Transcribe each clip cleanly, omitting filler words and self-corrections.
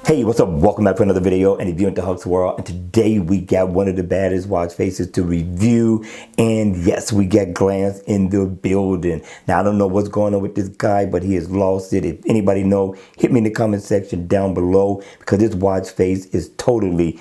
Hey, what's up? Welcome back to another video, and if you're into Huck's World, and today we got one of the baddest watch faces to review, and yes, we got Glance in the building. Now, I don't know what's going on with this guy, but he has lost it. If anybody know, hit me in the comment section down below, because this watch face is totally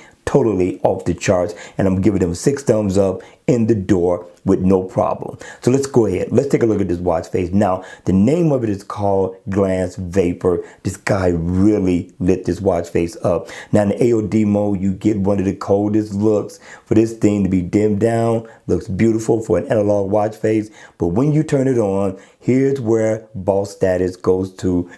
off the charts, and I'm giving him 6 thumbs up in the door with no problem. So let's go ahead. Let's take a look at this watch face. Now, the name of it is called Glance Vapor. This guy really lit this watch face up. Now, in the AOD mode, you get one of the coldest looks for this thing to be dimmed down. Looks beautiful for an analog watch face. But when you turn it on, here's where boss status goes to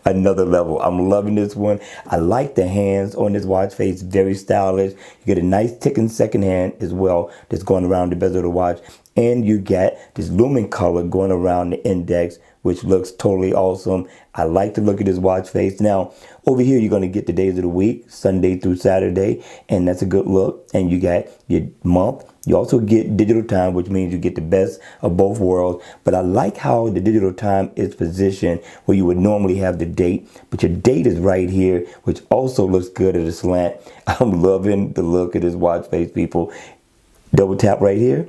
another level. I'm loving this one. I like the hands on this watch face. Very stylish. You get a nice ticking second hand as well that's going around the bezel of the watch. And you get this lumen color going around the index, which looks totally awesome. I like the look of this watch face. Now, over here, you're going to get the days of the week, Sunday through Saturday, and that's a good look. And you got your month. You also get digital time, which means you get the best of both worlds. But I like how the digital time is positioned where you would normally have the date, but your date is right here, which also looks good at a slant. I'm loving the look of this watch face, people. Double tap right here.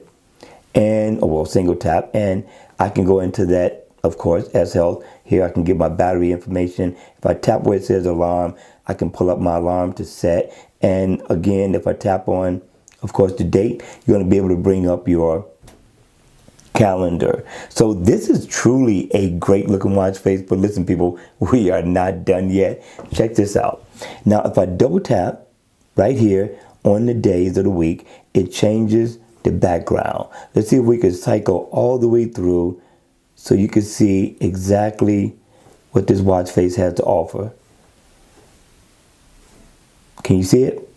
And, oh, well, single tap, and I can go into that, of course, as health. Here I can get my battery information. If I tap where it says alarm, I can pull up my alarm to set. And again, if I tap on, of course, the date, you're going to be able to bring up your calendar. So this is truly a great looking watch face. But listen, people, we are not done yet. Check this out. Now, if I double tap right here on the days of the week, it changes the background. Let's see if we can cycle all the way through so you can see exactly what this watch face has to offer. Can you see it?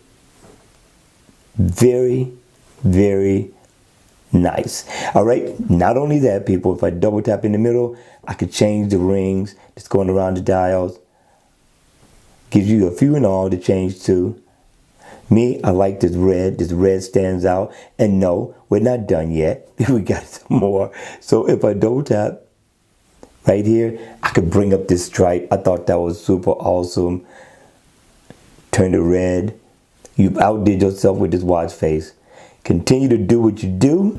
Very nice. All right, not only that, people, if I double tap in the middle, I could change the rings that's going around the dials. Gives you a few in all to change to. Me, I like this red. This red stands out. And no, we're not done yet. We got some more. So if I double tap right here, I could bring up this stripe. I thought that was super awesome. Turn to red. You've outdid yourself with this watch face. Continue to do what you do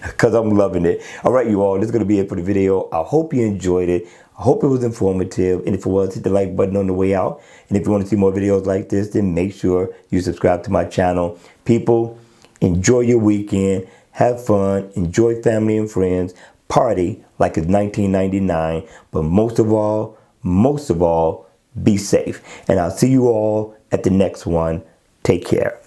because I'm loving it. All right, you all, this is going to be it for the video. I hope you enjoyed it. I hope it was informative. And if it was, hit the like button on the way out. And if you want to see more videos like this, then make sure you subscribe to my channel. People, enjoy your weekend. Have fun. Enjoy family and friends. Party like it's 1999. But most of all, be safe. And I'll see you all at the next one. Take care.